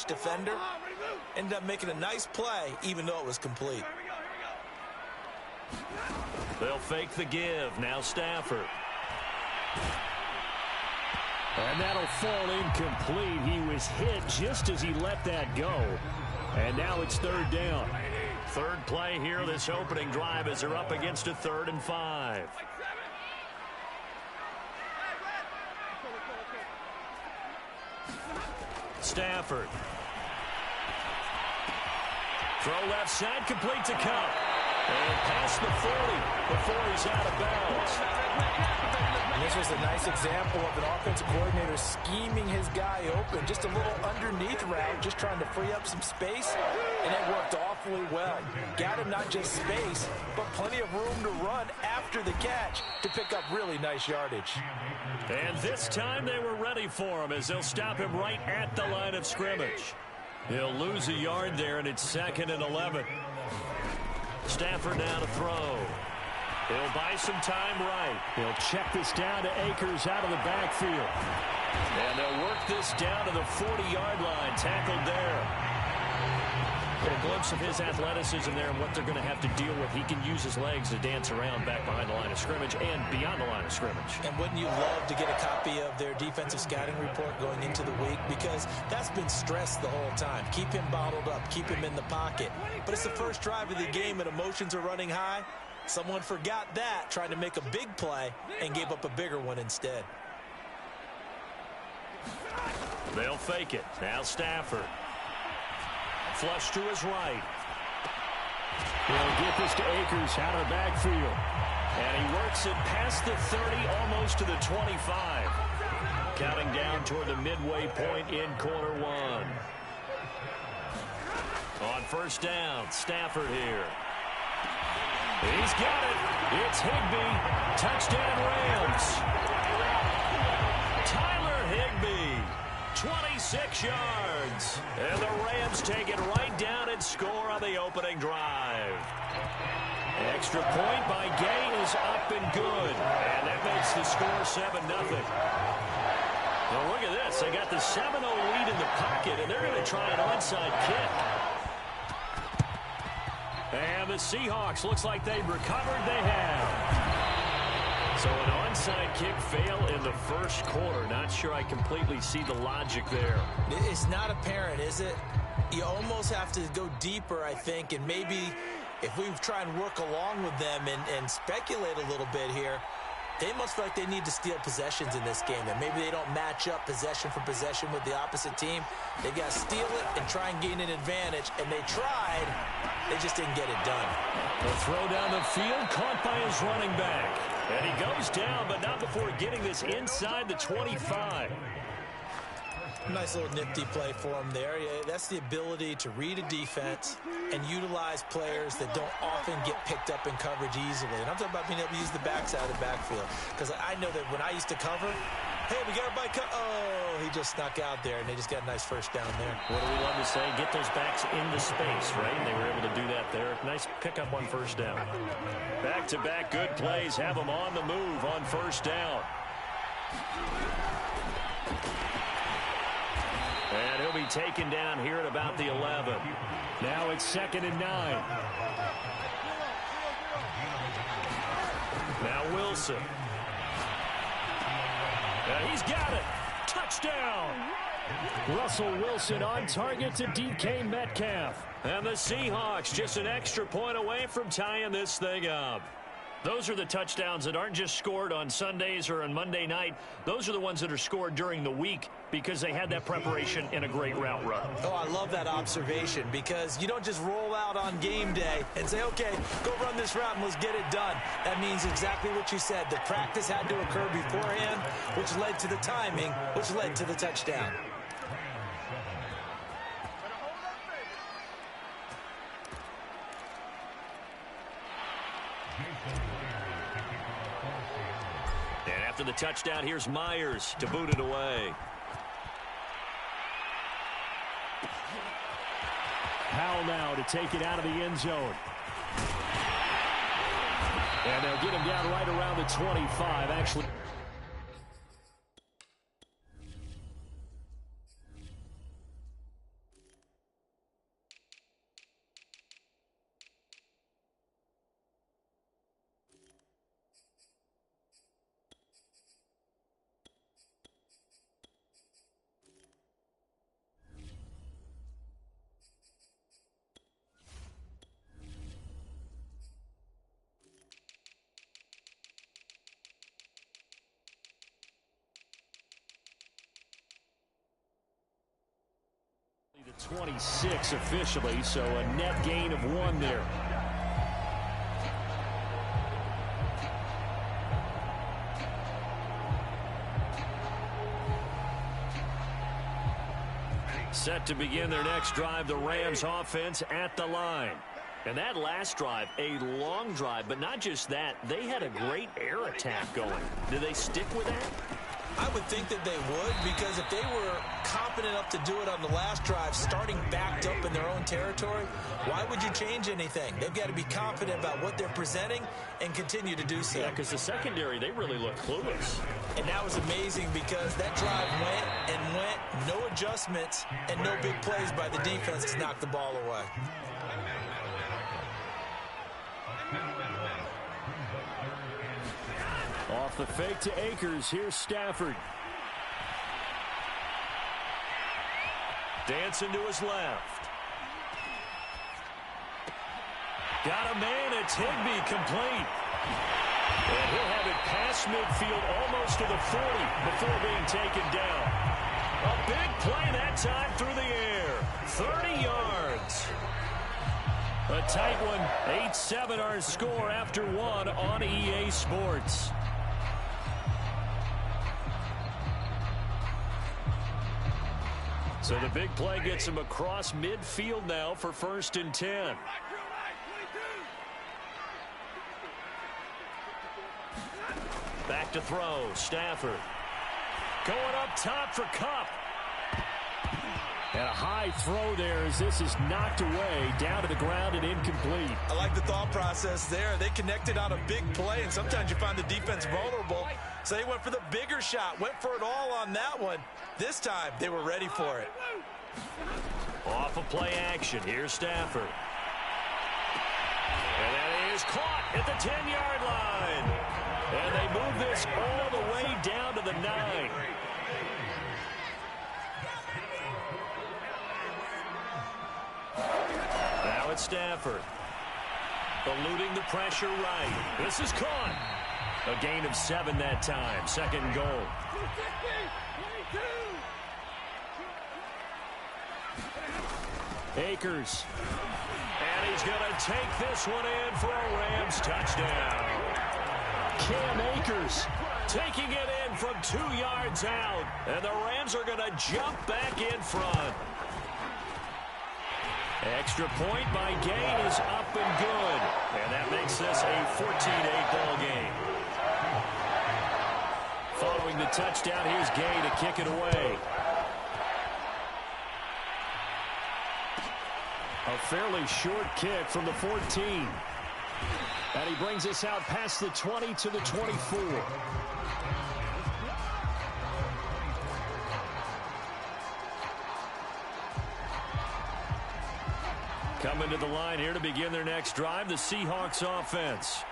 rush defender. Ended up making a nice play, even though it was complete. They'll fake the give. Now Stafford. And that'll fall incomplete. He was hit just as he let that go. And now it's third down. Third play here, this opening drive, as they're up against a 3rd and 5. Stafford. Throw left side, complete to Cup. And past the 40 before he's out of bounds. And this was a nice example of an offensive coordinator scheming his guy open. Just a little underneath route, just trying to free up some space, and it worked awfully well. Got him not just space, but plenty of room to run after the catch to pick up really nice yardage. And this time they were ready for him as they'll stop him right at the line of scrimmage. He'll lose a yard there, and it's 2nd and 11. Stafford now to throw. He'll buy some time right. He'll check this down to Akers out of the backfield. And they'll work this down to the 40-yard line. Tackled there. Get a glimpse of his athleticism there and what they're going to have to deal with. He can use his legs to dance around back behind the line of scrimmage and beyond the line of scrimmage. And wouldn't you love to get a copy of their defensive scouting report going into the week? Because that's been stressed the whole time. Keep him bottled up. Keep him in the pocket. But it's the first drive of the game and emotions are running high. Someone forgot that, trying to make a big play, and gave up a bigger one instead. They'll fake it. Now Stafford. Flush to his right. He'll get this to Akers out of the backfield. And he works it past the 30, almost to the 25. Counting down toward the midway point in quarter one. On first down, Stafford here. He's got it. It's Higbee. Touchdown Rams. Tyler Higbee. 26 yards. And the Rams take it right down and score on the opening drive. Extra point by Gay is up and good. And that makes the score 7-0. Now look at this. They got the 7-0 lead in the pocket, and they're going to try an onside kick. And the Seahawks, looks like they've recovered. They have. So an onside kick fail in the first quarter. Not sure I completely see the logic there. It's not apparent, is it? You almost have to go deeper, I think, and maybe if we try and work along with them and speculate a little bit here, they must feel like they need to steal possessions in this game. And maybe they don't match up possession for possession with the opposite team. They've got to steal it and try and gain an advantage. And they tried. They just didn't get it done. The throw down the field, caught by his running back. And he goes down, but not before getting this inside the 25. Nice little nifty play for him there. Yeah, that's the ability to read a defense and utilize players that don't often get picked up in coverage easily. And I'm talking about being able to use the backside of backfield. Because I know that when I used to cover, hey, we got our bike. Oh, he just snuck out there, and they just got a nice first down there. What do we love to say? Get those backs into space, right? And they were able to do that there. Nice pickup on first down. Back-to-back good plays have them on the move on first down. And he'll be taken down here at about the 11. Now it's 2nd and 9. Now Wilson. He's got it. Touchdown. Russell Wilson on target to DK Metcalf. And the Seahawks just an extra point away from tying this thing up. Those are the touchdowns that aren't just scored on Sundays or on Monday night. Those are the ones that are scored during the week because they had that preparation in a great route run. Oh, I love that observation because you don't just roll out on game day and say, okay, go run this route and let's get it done. That means exactly what you said. The practice had to occur beforehand, which led to the timing, which led to the touchdown. And after the touchdown, here's Myers to boot it away. Powell now to take it out of the end zone. And they'll get him down right around the 25, actually. 26 officially, so a net gain of 1 there. Set to begin their next drive, the Rams offense at the line. And that last drive, a long drive, but not just that, they had a great air attack going. Do they stick with that? I would think that they would, because if they were confident enough to do it on the last drive, starting backed up in their own territory, why would you change anything? They've got to be confident about what they're presenting and continue to do so. Yeah, because the secondary, they really look clueless. And that was amazing because that drive went and went, no adjustments, and no big plays by the defense to knock the ball away. Off the fake to Akers. Here's Stafford. Dancing to his left. Got a man. It's Higbee, complete. And he'll have it past midfield almost to the 40 before being taken down. A big play that time through the air. 30 yards. A tight one. 8-7 our score after 1 on EA Sports. So the big play gets him across midfield now for 1st and 10. Back to throw. Stafford. Going up top for Kupp. And a high throw there as this is knocked away, down to the ground and incomplete. I like the thought process there. They connected on a big play, and sometimes you find the defense vulnerable. So they went for the bigger shot, went for it all on that one. This time, they were ready for it. Off of play action. Here's Stafford. And that is caught at the 10-yard line. And they move this all the way down to the 9. Now it's Stafford. Eluding the pressure right. This is caught. A gain of 7 that time. 2nd and goal. Akers. And he's going to take this one in for a Rams touchdown. Cam Akers taking it in from 2 yards out. And the Rams are going to jump back in front. Extra point by Gay is up and good. And that makes this a 14-8 ball game. Following the touchdown, here's Gay to kick it away. A fairly short kick from the 14. And he brings us out past the 20 to the 24. Coming to the line here to begin their next drive, the Seahawks offense.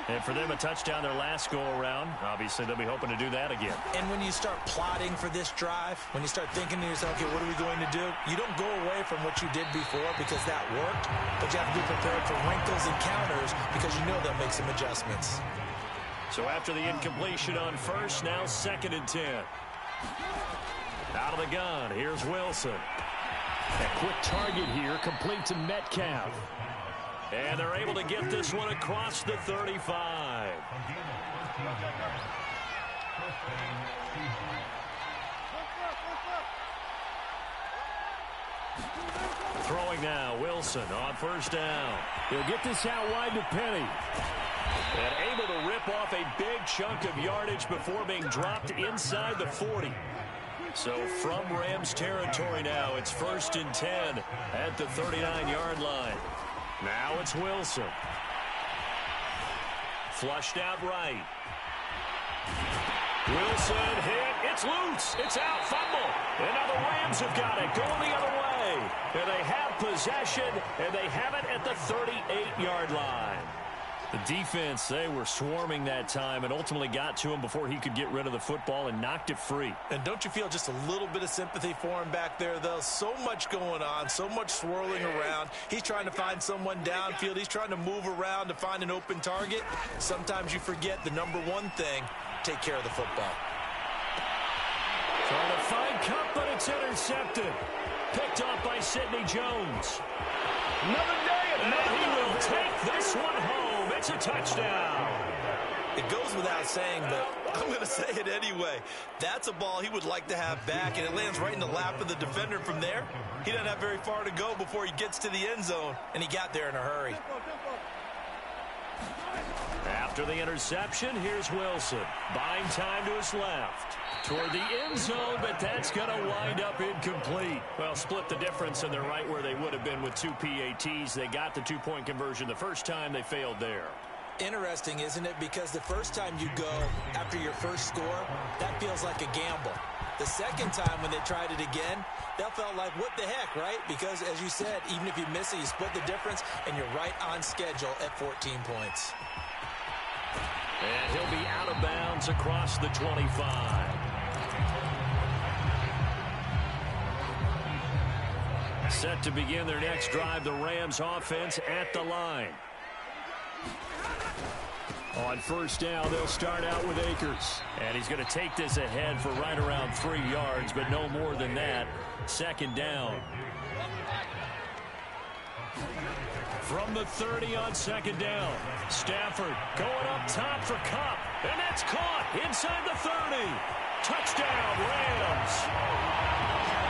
And for them, a touchdown their last go-around. Obviously, they'll be hoping to do that again. And when you start plotting for this drive, when you start thinking to yourself, okay, what are we going to do? You don't go away from what you did before because that worked, but you have to be prepared for wrinkles and counters because you know they'll make some adjustments. So after the incompletion on first, now 2nd and 10. Out of the gun, here's Wilson. A quick target here, complete to Metcalf. And they're able to get this one across the 35. Throwing now, Wilson on 1st down. He'll get this out wide to Penny. And able to rip off a big chunk of yardage before being dropped inside the 40. So from Rams territory now, it's 1st and 10 at the 39-yard line. Now it's Wilson. Flushed out right. Wilson hit. It's loose. It's out. Fumble. And now the Rams have got it. Going the other way. And they have possession. And they have it at the 38-yard line. The defense, they were swarming that time and ultimately got to him before he could get rid of the football and knocked it free. And don't you feel just a little bit of sympathy for him back there, though? So much going on, so much swirling around. He's trying to find someone downfield. He's trying to move around to find an open target. Sometimes you forget the number one thing, take care of the football. Trying to find Kupp, but it's intercepted. Picked off by Sidney Jones. Another day, And he will take this one home. It's a touchdown. It goes without saying, but I'm going to say it anyway. That's a ball he would like to have back, and it lands right in the lap of the defender from there. He doesn't have very far to go before he gets to the end zone, and he got there in a hurry. After the interception, here's Wilson. Buying time to his left. Toward the end zone, but that's going to wind up incomplete. Well, split the difference, and they're right where they would have been with 2 PATs. They got the two-point conversion the first time. They failed there. Interesting, isn't it? Because the first time you go after your first score, that feels like a gamble. The second time when they tried it again, that felt like, what the heck, right? Because, as you said, even if you miss it, you split the difference, and you're right on schedule at 14 points. And he'll be out of bounds across the 25. Set to begin their next drive, the Rams offense at the line. On first down, they'll start out with Akers. And he's going to take this ahead for right around 3 yards, but no more than that. Second down. From the 30 on second down. Stafford going up top for Kupp. And that's caught inside the 30. Touchdown, Rams.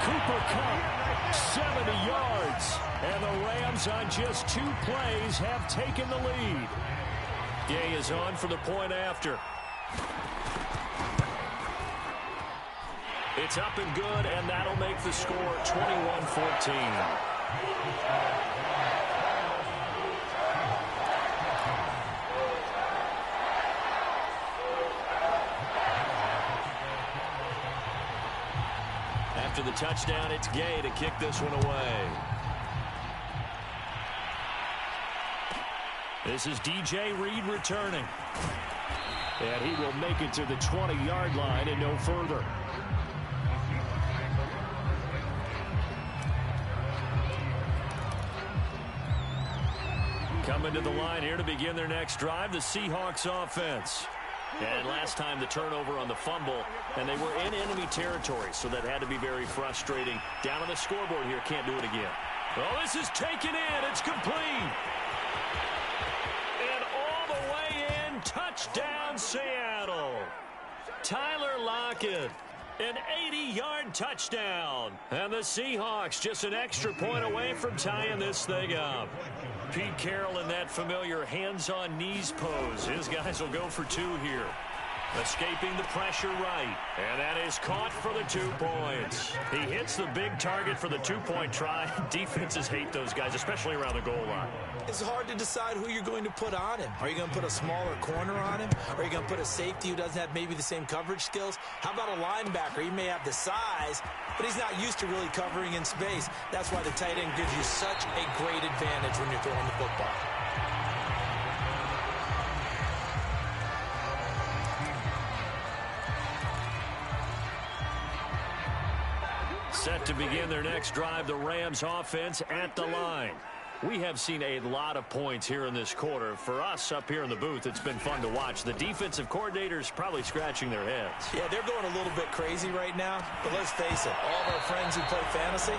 Cooper Kupp, 70 yards. And the Rams on just 2 plays have taken the lead. Gay is on for the point after. It's up and good, and that'll make the score 21-14. After the touchdown, it's Gay to kick this one away. This is DJ Reed returning. And he will make it to the 20-yard line and no further. Coming to the line here to begin their next drive, the Seahawks offense. And last time the turnover on the fumble, and they were in enemy territory, so that had to be very frustrating. Down on the scoreboard here, can't do it again. Well, this is taken in. It's complete. And all the way in, touchdown Seattle. Tyler Lockett, an 80-yard touchdown. And the Seahawks just an extra point away from tying this thing up. Pete Carroll in that familiar hands-on knees pose. His guys will go for 2 here. Escaping the pressure right. And that is caught for the 2 points. He hits the big target for the 2-point try. Defenses hate those guys, especially around the goal line. It's hard to decide who you're going to put on him. Are you going to put a smaller corner on him? Or are you going to put a safety who doesn't have maybe the same coverage skills? How about a linebacker? He may have the size, but he's not used to really covering in space. That's why the tight end gives you such a great advantage when you're throwing the football. Set to begin their next drive, the Rams offense at the line. We have seen a lot of points here in this quarter. For us up here in the booth, it's been fun to watch. The defensive coordinators probably scratching their heads. Yeah, they're going a little bit crazy right now. But let's face it, all of our friends who play fantasy,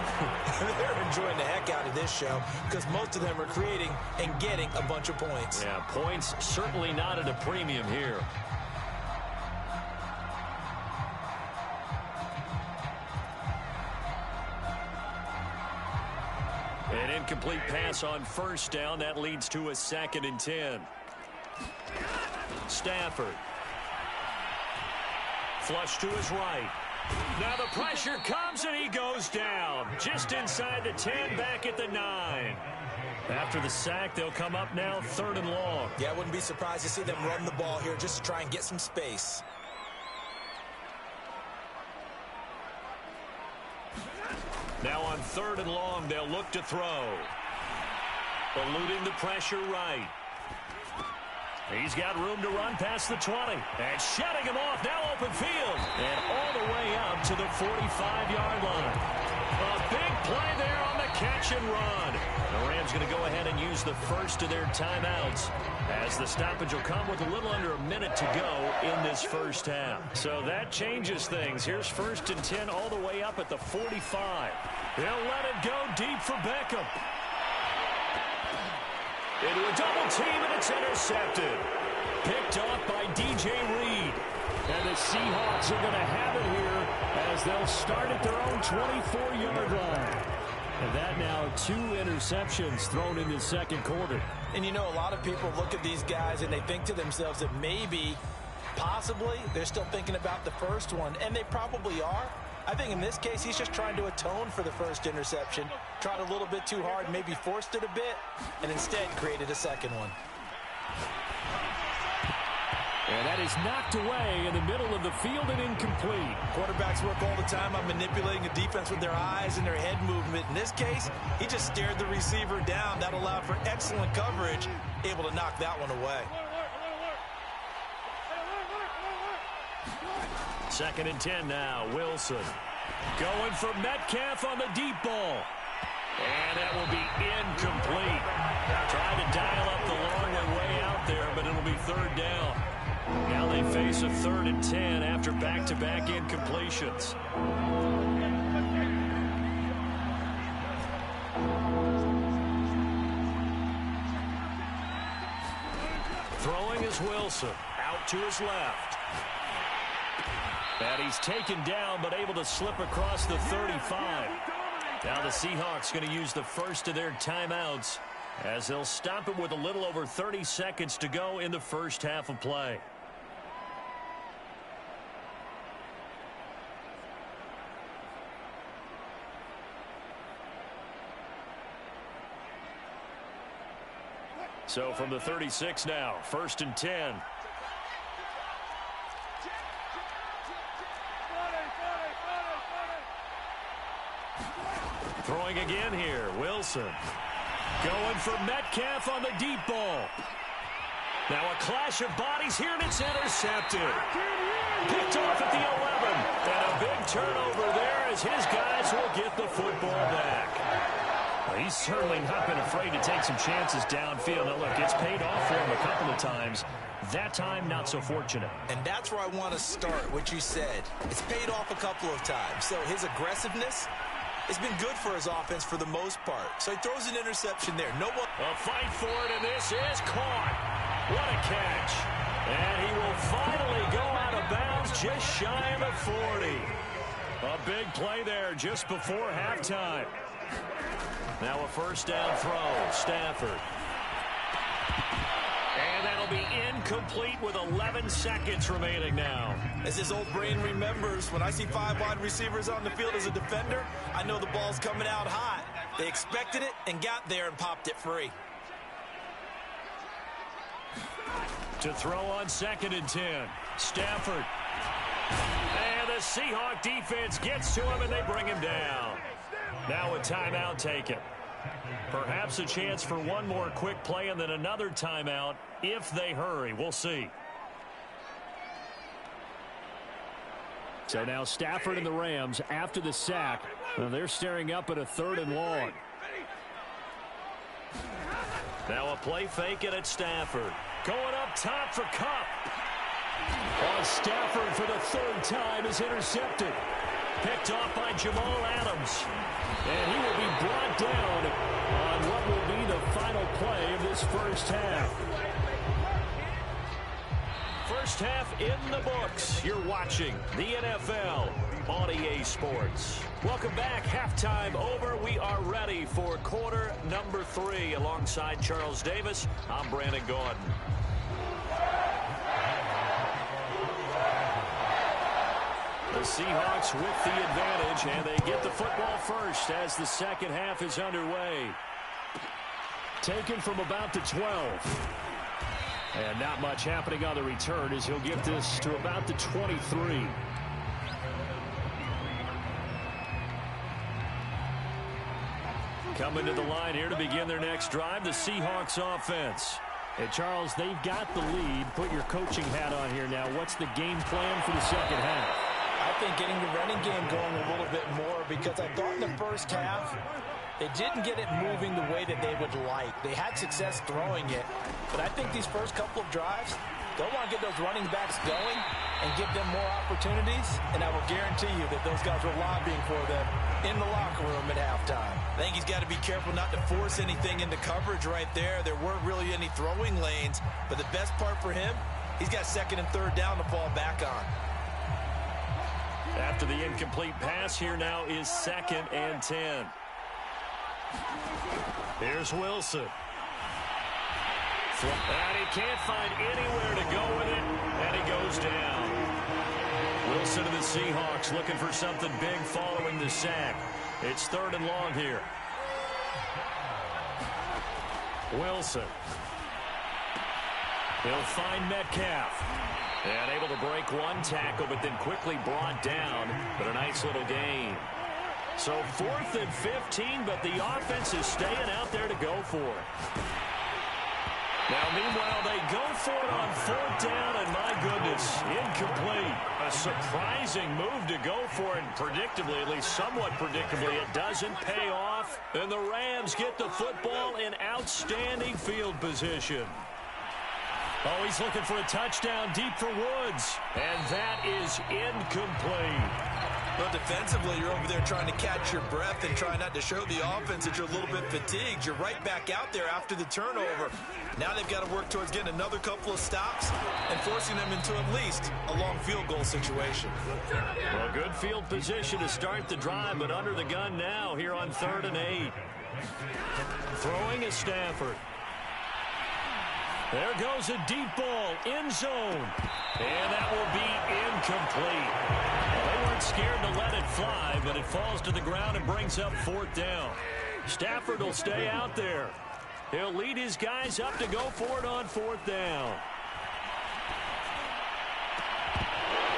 they're enjoying the heck out of this show because most of them are creating and getting a bunch of points. Yeah, points certainly not at a premium here. An incomplete pass on first down. That leads to a 2nd and 10. Stafford. Flush to his right. Now the pressure comes and he goes down. Just inside the 10, back at the 9. After the sack, they'll come up now 3rd and long. Yeah, I wouldn't be surprised to see them run the ball here just to try and get some space. Now on 3rd and long, they'll look to throw. Eluding the pressure right. He's got room to run past the 20. And shutting him off, now open field. And all the way up to the 45-yard line. A big play there on the catch and run. The Rams going to go ahead and use the first of their timeouts, as the stoppage will come with a little under a minute to go in this first half. So that changes things. Here's 1st and 10 all the way up at the 45. They'll let it go deep for Beckham. Into a double team, and it's intercepted. Picked off by DJ Reed. And the Seahawks are going to have it here as they'll start at their own 24-yard line. And that now 2 interceptions thrown in the second quarter. And you know, a lot of people look at these guys and they think to themselves that maybe, possibly, they're still thinking about the first one. And they probably are. I think in this case, he's just trying to atone for the first interception. Tried a little bit too hard, maybe forced it a bit, and instead created a second one. And that is knocked away in the middle of the field and incomplete. Quarterbacks work all the time on manipulating the defense with their eyes and their head movement. In this case, he just stared the receiver down. That allowed for excellent coverage, able to knock that one away. 2nd and 10 now. Wilson going for Metcalf on the deep ball. And that will be incomplete. Trying to dial up the long way out there, but it'll be 3rd down. Now they face a 3rd and 10 after back-to-back incompletions. Throwing is Wilson. Out to his left. And he's taken down, but able to slip across the 35. Now the Seahawks going to use the first of their timeouts, as they'll stop it with a little over 30 seconds to go in the first half of play. So from the 36 now, 1st and 10. Throwing again here, Wilson. Going for Metcalf on the deep ball. Now a clash of bodies here, and it's intercepted. Picked off at the 11. And a big turnover there as his guys will get the football back. Well, he's certainly not been afraid to take some chances downfield. Now, look, it's paid off for him a couple of times. That time, not so fortunate. And that's where I want to start, what you said. It's paid off a couple of times. So his aggressiveness has been good for his offense for the most part. So he throws an interception there. No one. A fight for it, and this is caught. What a catch. And he will finally go out of bounds just shy of the 40. A big play there just before halftime. Now a 1st down throw. Stafford. And that'll be incomplete with 11 seconds remaining now. As his old brain remembers, when I see 5 wide receivers on the field as a defender, I know the ball's coming out hot. They expected it and got there and popped it free. To throw on 2nd and 10. Stafford. And the Seahawk defense gets to him, and they bring him down. Now a timeout taken. Perhaps a chance for one more quick play and then another timeout if they hurry. We'll see. So now Stafford and the Rams, after the sack, they're staring up at a 3rd and long. Now a play fake, and it's Stafford. Going up top for Kupp. On Stafford for the 3rd time is intercepted. Picked off by Jamal Adams. And he will be brought down on what will be the final play of this first half. First half in the books. You're watching the NFL on EA Sports. Welcome back. Halftime over. We are ready for quarter number 3. Alongside Charles Davis, I'm Brandon Gordon. The Seahawks with the advantage, and they get the football first as the second half is underway. Taken from about the 12. And not much happening on the return as he'll get this to about the 23. Coming to the line here to begin their next drive, the Seahawks offense. And Charles, they've got the lead. Put your coaching hat on here now. What's the game plan for the second half? I think getting the running game going a little bit more, because I thought in the first half They didn't get it moving the way that they would like. They had success throwing it, but I think these first couple of drives, they'll want to get those running backs going and give them more opportunities, and I will guarantee you that those guys were lobbying for them in the locker room at halftime. I think he's got to be careful not to force anything into coverage right there. There weren't really any throwing lanes, but the best part for him, he's got second and third down to fall back on. After the incomplete pass, here now is 2nd and 10. Here's Wilson. And he can't find anywhere to go with it, and he goes down. Wilson and the Seahawks looking for something big following the sack. It's 3rd and long here. Wilson. He'll find Metcalf. And able to break one tackle, but then quickly brought down. But a nice little gain. So 4th and 15, but the offense is staying out there to go for it. Now, meanwhile, they go for it on 4th down, and my goodness, incomplete. A surprising move to go for it, and predictably, at least somewhat predictably, it doesn't pay off. And the Rams get the football in outstanding field position. Oh, he's looking for a touchdown deep for Woods, and that is incomplete. Well, defensively, you're over there trying to catch your breath and try not to show the offense that you're a little bit fatigued. You're right back out there after the turnover. Now they've got to work towards getting another couple of stops and forcing them into at least a long field goal situation. Well, good field position to start the drive, but under the gun now here on 3rd and 8. Throwing is Stafford. There goes a deep ball, end zone. And that will be incomplete. They weren't scared to let it fly, but it falls to the ground and brings up 4th down. Stafford will stay out there. He'll lead his guys up to go for it on 4th down.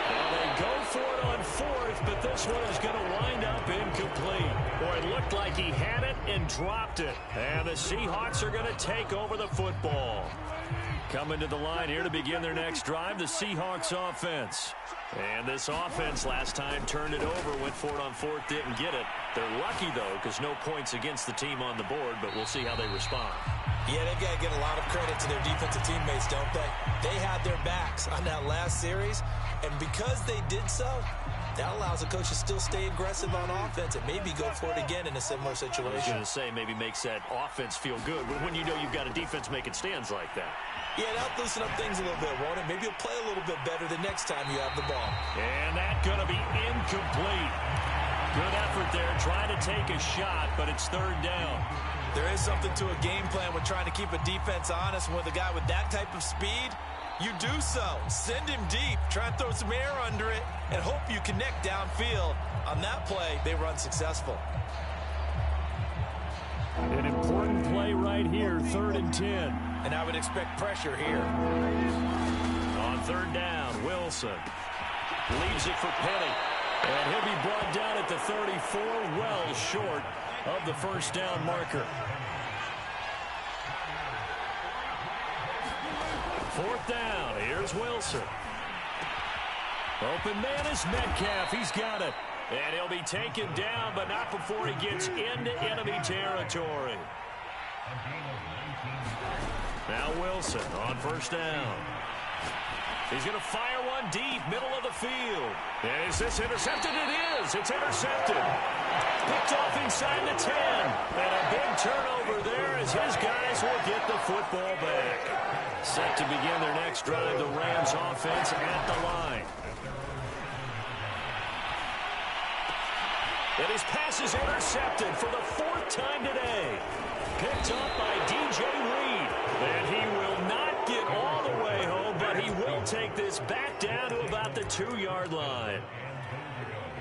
Well, they go for it on 4th, but this one is going to wind up incomplete. Boy, it looked like he had it and dropped it. And the Seahawks are going to take over the football. Coming to the line here to begin their next drive, the Seahawks offense. And this offense last time turned it over, went for it on 4th, didn't get it. They're lucky, though, because no points against the team on the board, but we'll see how they respond. Yeah, they've got to get a lot of credit to their defensive teammates, don't they? They had their backs on that last series, and because they did so, that allows the coach to still stay aggressive on offense and maybe go for it again in a similar situation. I was going to say, maybe makes that offense feel good when you know you've got a defense making stands like that. Yeah, that'll loosen up things a little bit, won't it? Maybe you'll play a little bit better the next time you have the ball. And that's going to be incomplete. Good effort there, trying to take a shot, but it's 3rd down. There is something to a game plan with trying to keep a defense honest. With a guy with that type of speed, you do so. Send him deep, try and throw some air under it, and hope you connect downfield. On that play, they were unsuccessful. An important play right here, 3rd and 10. And I would expect pressure here. On 3rd down, Wilson leaves it for Penny. And he'll be brought down at the 34, well short of the 1st down marker. 4th down, here's Wilson. Open man is Metcalf, he's got it. And he'll be taken down, but not before he gets into enemy territory. Now Wilson on 1st down. He's going to fire one deep, middle of the field. Is this intercepted? It is. It's intercepted. Picked off inside the 10. And a big turnover there as his guys will get the football back. Set to begin their next drive, the Rams offense at the line. And his pass is intercepted for the 4th time today. Picked up by DJ Reed. And he will not get all the way home, but he will take this back down to about the 2-yard line.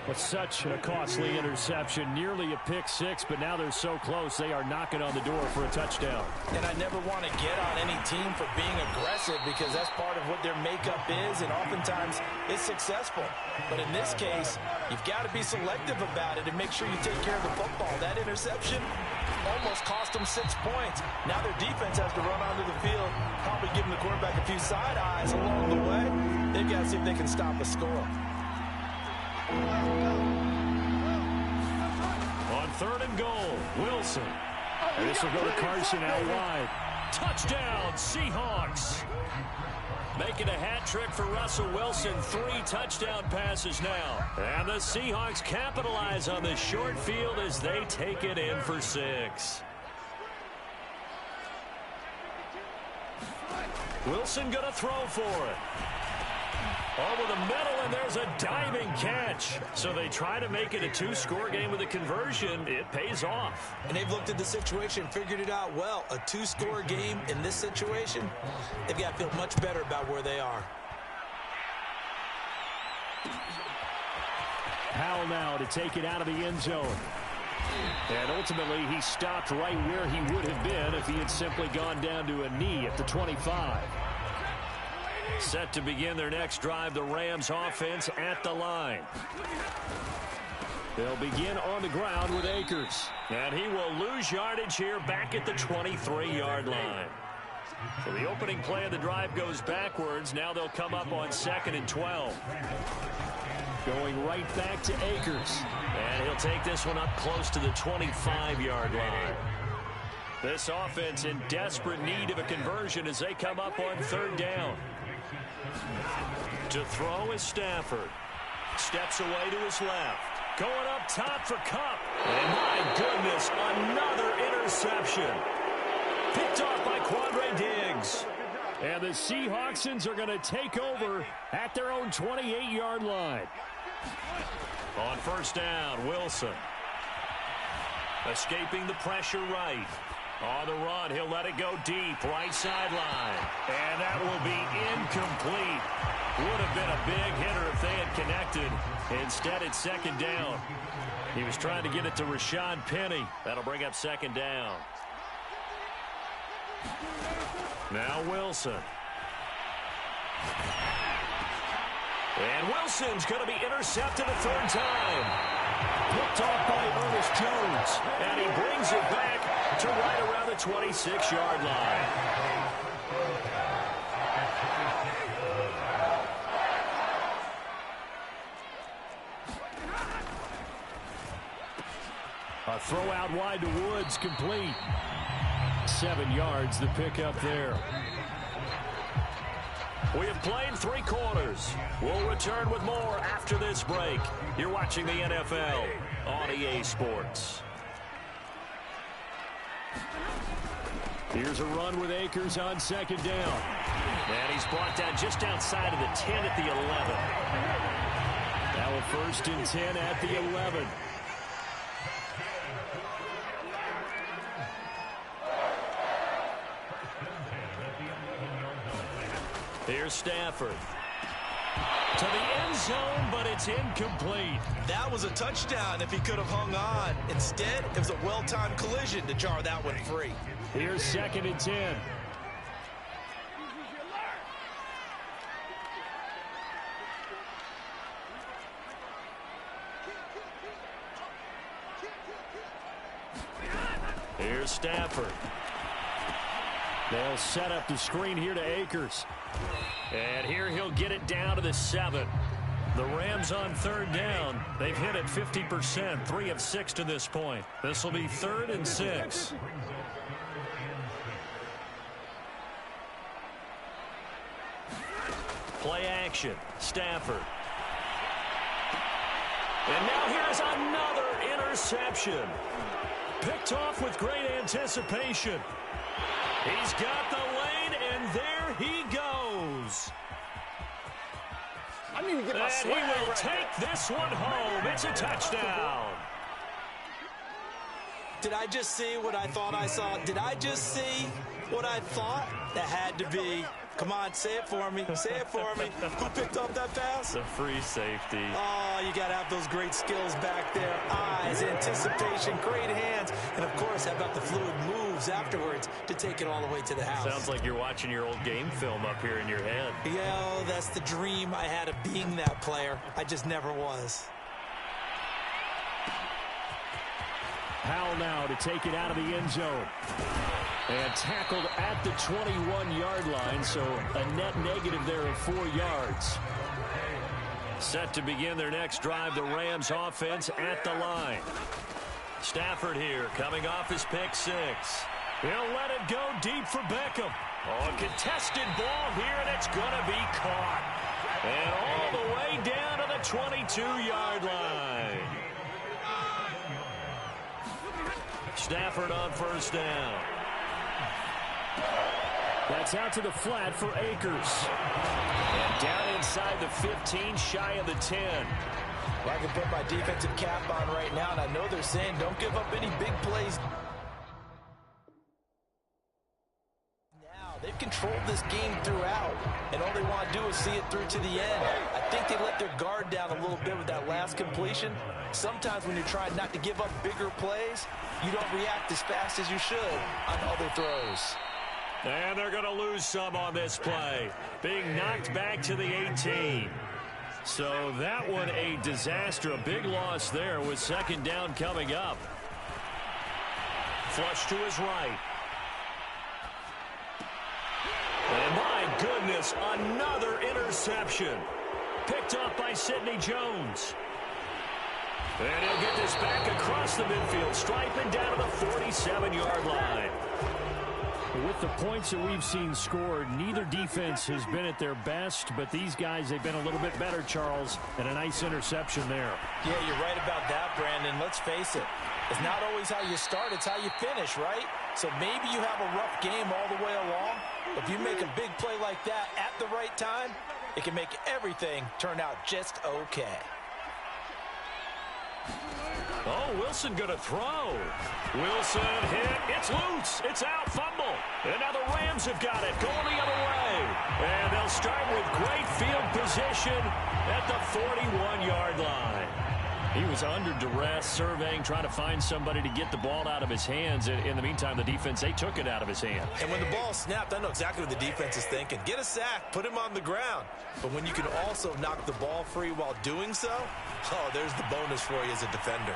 But such a costly interception, nearly a pick six, but now they're so close they are knocking on the door for a touchdown. And I never want to get on any team for being aggressive because that's part of what their makeup is, and oftentimes it's successful. But in this case, you've got to be selective about it and make sure you take care of the football. That interception almost cost them 6 points. Now their defense has to run onto the field, probably giving the quarterback a few side eyes along the way. They've got to see if they can stop a score. On 3rd and goal. Wilson. And this will go to Carson out wide. Touchdown, Seahawks. Making a hat trick for Russell Wilson. 3 touchdown passes now. And the Seahawks capitalize on the short field as they take it in for 6. Wilson going to throw for it. Over the middle, and there's a diving catch. So they try to make it a 2-score game with a conversion. It pays off. And they've looked at the situation, figured it out well. A 2-score game in this situation, they've got to feel much better about where they are. Powell now to take it out of the end zone. And ultimately, he stopped right where he would have been if he had simply gone down to a knee at the 25. Set to begin their next drive, the Rams offense at the line. They'll begin on the ground with Akers. And he will lose yardage here back at the 23-yard line. So the opening play of the drive goes backwards. Now they'll come up on 2nd and 12. Going right back to Akers. And he'll take this one up close to the 25-yard line. This offense in desperate need of a conversion as they come up on 3rd down. To throw is Stafford. Steps away to his left. Going up top for Kupp. And my goodness, another interception. Picked off by Quandre Diggs. And the Seahawksons are going to take over at their own 28-yard line. On 1st down, Wilson. Escaping the pressure right. On the run, he'll let it go deep, right sideline. And that will be incomplete. Would have been a big hitter if they had connected. Instead, it's 2nd down. He was trying to get it to Rashad Penny. That'll bring up 2nd down. Now Wilson. And Wilson's going to be intercepted a 3rd time. Picked off by Ernest Jones. And he brings it back to right around the 26-yard line. A throw out wide to Woods, complete. 7 yards, the pickup there. We have played 3 quarters. We'll return with more after this break. You're watching the NFL on EA Sports. Here's a run with Akers on 2nd down. And he's brought down just outside of the 10 at the 11. Now a 1st and 10 at the 11. Here's Stafford. To the end zone, but it's incomplete. That was a touchdown if he could have hung on. Instead, it was a well-timed collision to jar that one free. Here's 2nd and 10. Here's Stafford. They'll set up the screen here to Akers. And here he'll get it down to the 7. The Rams on 3rd down. They've hit it 50%, 3 of 6 to this point. This will be 3rd and 6. Play action. Stafford. And now here's another interception. Picked off with great anticipation. He's got the lane, and there he goes. I need to get my And he will take this one home. It's a touchdown. Did I just see what I thought I saw? Did I just see what I thought? That had to be. Come on, say it for me. Say it for me. Who picked up that pass? The free safety. Oh, you got to have those great skills back there. Eyes, anticipation, great hands. And, of course, how about the fluid moves afterwards to take it all the way to the house? Sounds like you're watching your old game film up here in your head. Yeah, oh, that's the dream I had of being that player. I just never was. Powell now to take it out of the end zone. And tackled at the 21-yard line, so a net negative there of 4 yards. Set to begin their next drive, the Rams offense at the line. Stafford here, coming off his pick six. He'll let it go deep for Beckham. Oh, a contested ball here, and it's going to be caught. And all the way down to the 22-yard line. Stafford on first down. That's out to the flat for Akers. And down inside the 15, shy of the 10. Well, I can put my defensive cap on right now, and I know they're saying don't give up any big plays. Now, they've controlled this game throughout, and all they want to do is see it through to the end. I think they let their guard down a little bit with that last completion. Sometimes when you're trying not to give up bigger plays, you don't react as fast as you should on other throws. And they're going to lose some on this play, being knocked back to the 18. So that one a disaster, a big loss there with second down coming up. Flush to his right. And my goodness, another interception. Picked up by Sidney Jones. And he'll get this back across the midfield, striping down to the 47-yard line. With the points that we've seen scored, neither defense has been at their best, but these guys, they've been a little bit better, Charles, and a nice interception there. Yeah, you're right about that, Brandon. Let's face it. It's not always how you start, it's how you finish, right? So maybe you have a rough game all the way along. If you make a big play like that at the right time, it can make everything turn out just okay. Oh, Wilson going to throw. Wilson hit. It's loose. It's out. Fumble. And now the Rams have got it. Going the other way. And they'll start with great field position at the 41-yard line. He was under duress, surveying, trying to find somebody to get the ball out of his hands. In the meantime, the defense, they took it out of his hand. And when the ball snapped, I know exactly what the defense is thinking. Get a sack, put him on the ground. But when you can also knock the ball free while doing so, oh, there's the bonus for you as a defender.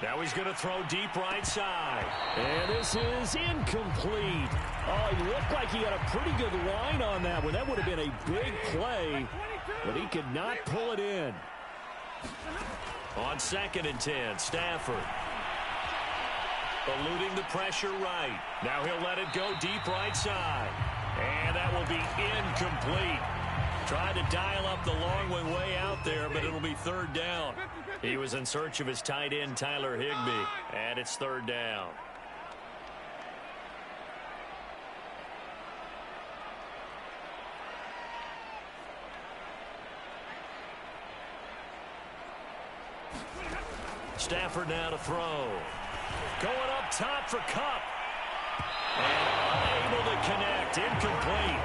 Now he's going to throw deep right side. And this is incomplete. Oh, he looked like he had a pretty good line on that one. That would have been a big play, but he could not pull it in. On 2nd and 10, Stafford. Eluding the pressure right. Now he'll let it go deep right side. And that will be incomplete. Tried to dial up the long one way out there, but it'll be third down. He was in search of his tight end, Tyler Higbee, and it's third down. Stafford now to throw. Going up top for Kupp. And unable to connect. Incomplete.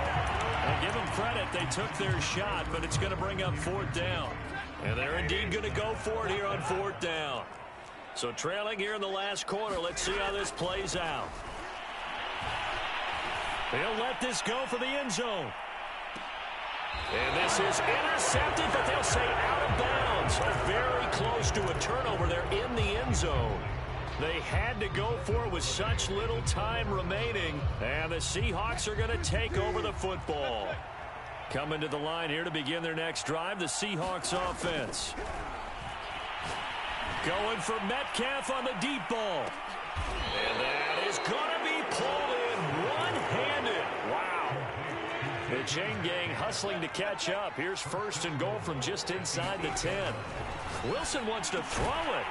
And give them credit. They took their shot, but it's going to bring up fourth down. And they're indeed going to go for it here on fourth down. So trailing here in the last quarter. Let's see how this plays out. They'll let this go for the end zone. And this is intercepted, but they'll say out of bounds. So very close to a turnover there in the end zone. They had to go for it with such little time remaining. And the Seahawks are going to take over the football. Coming to the line here to begin their next drive, the Seahawks offense. Going for Metcalf on the deep ball. And that is going to be pulled in one-handed. Wow. The chain gang hustling to catch up. Here's first and goal from just inside the 10. Wilson wants to throw it.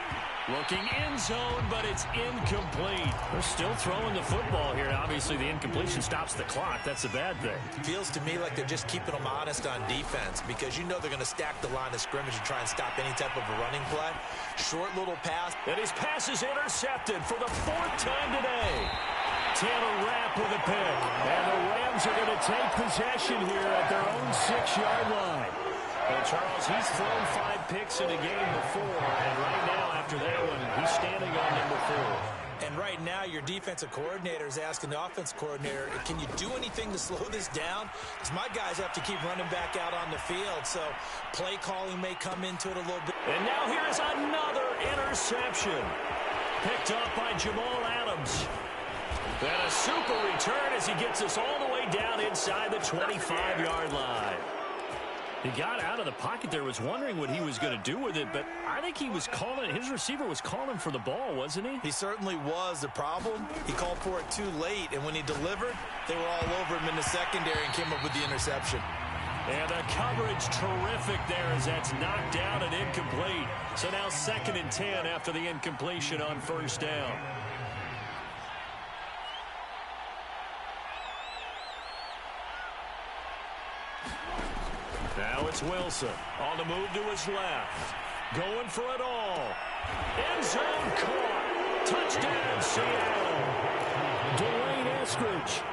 Looking in zone, but it's incomplete. They're still throwing the football here. Obviously, the incompletion stops the clock. That's a bad thing. Feels to me like they're just keeping them honest on defense because you know they're going to stack the line of scrimmage and try and stop any type of a running play. Short little pass. And his pass is intercepted for the fourth time today. Taylor Rapp with a pick. And the Rams are going to take possession here at their own 6-yard line. Well, Charles, he's thrown 5 picks in a game before, and right now, after that one, he's standing on number 4. And right now, your defensive coordinator is asking the offense coordinator, can you do anything to slow this down? Because my guys have to keep running back out on the field, so play calling may come into it a little bit. And now here is another interception. Picked up by Jamal Adams. And a super return as he gets us all the way down inside the 25-yard line. He got out of the pocket there, was wondering what he was going to do with it, but I think he was calling, his receiver was calling for the ball, wasn't he? He certainly was. The problem, he called for it too late, and when he delivered, they were all over him in the secondary and came up with the interception. And the coverage terrific there as that's knocked down and incomplete. So now 2nd and 10 after the incompletion on 1st down. Now it's Wilson on the move to his left. Going for it all. End zone caught. Touchdown, Seattle. Dwayne Eskridge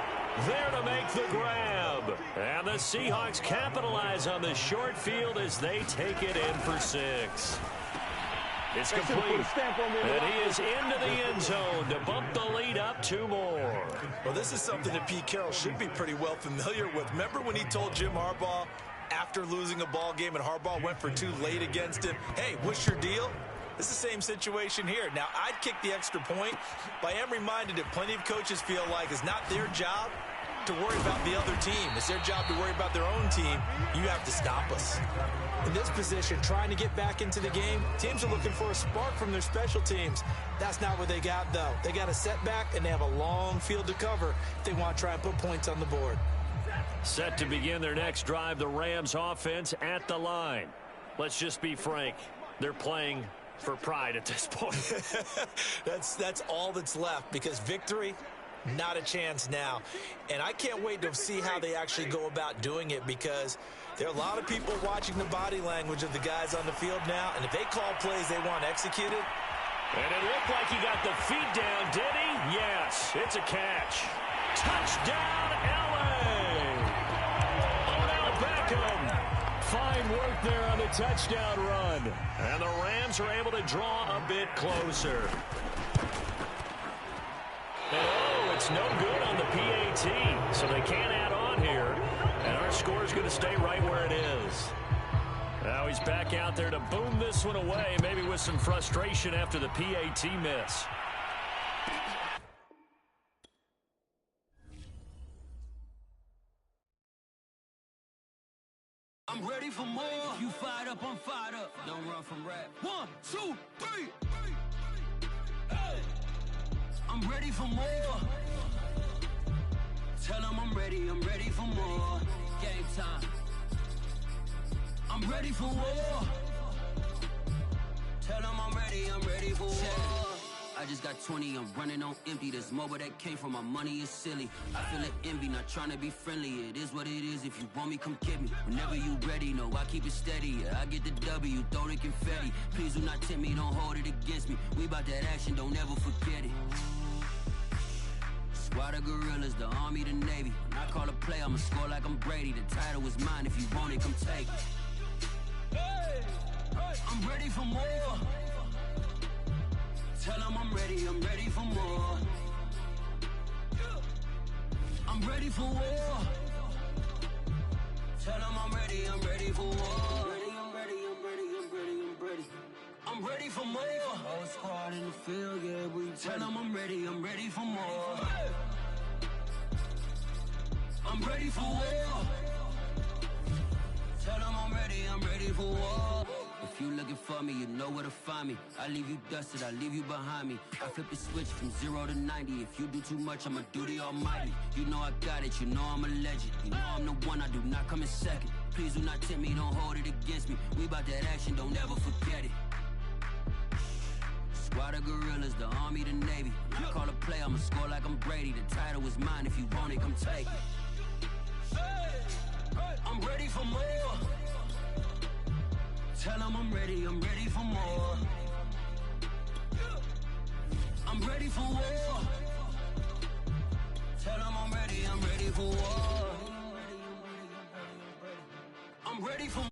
there to make the grab. And the Seahawks capitalize on the short field as they take it in for 6. It's complete. And he is into the end zone to bump the lead up 2 more. Well, this is something that Pete Carroll should be pretty well familiar with. Remember when he told Jim Harbaugh after losing a ball game and Harbaugh went for 2 late against him, hey, what's your deal? It's the same situation here. Now, I'd kick the extra point, but I am reminded that plenty of coaches feel like it's not their job to worry about the other team. It's their job to worry about their own team. You have to stop us. In this position, trying to get back into the game, teams are looking for a spark from their special teams. That's not what they got, though. They got a setback, and they have a long field to cover if they want to try and put points on the board. Set to begin their next drive, the Rams offense at the line. Let's just be frank. They're playing for pride at this point. That's all that's left, because victory, not a chance now. And I can't wait to see how they actually go about doing it, because there are a lot of people watching the body language of the guys on the field now, and if they call plays they want executed. And it looked like he got the feet down, did he? Yes, it's a catch. Touchdown, LA! Odell Beckham. Fine work there on the touchdown run. And the Rams are able to draw a bit closer. Oh, it's no good on the PAT, so they can't add on here. And our score is going to stay right where it is. Now he's back out there to boom this one away, maybe with some frustration after the PAT miss. I'm ready for more. You fired up, I'm fired up. Don't run from rap. 1, 2, 3. Hey. I'm ready for more. Tell them I'm ready for more. Game time. I'm ready for war. Tell them I'm ready for war. I just got 20, I'm running on empty. This mobile that came from my money is silly. I feel it envy, not trying to be friendly. It is what it is, if you want me, come get me. Whenever you ready, no, I keep it steady. Yeah, I get the W, throw the confetti. Please do not tempt me, don't hold it against me. We about that action, don't ever forget it. Squad of gorillas, the army, the navy. When I call a play, I'ma score like I'm Brady. The title is mine, if you want it, come take it. Hey, I'm ready for more. Tell them I'm ready for more. I'm ready for war. Tell them I'm ready for war. I'm ready for more. Whole squad in the field, yeah, we tell them I'm ready for more. I'm ready for war. Tell them I'm ready for war. If you looking for me, you know where to find me. I leave you dusted, I leave you behind me. I flip the switch from 0 to 90. If you do too much, I'ma do the almighty. You know I got it, you know I'm a legend. You know I'm the one, I do not come in second. Please do not tempt me, don't hold it against me. We about that action, don't ever forget it. Squad of gorillas, the army, the navy. When I call a play, I'ma score like I'm Brady. The title is mine, if you want it, come take it. I'm ready for more. Tell them I'm ready for more. I'm ready for war. Tell them I'm ready for war. I'm ready for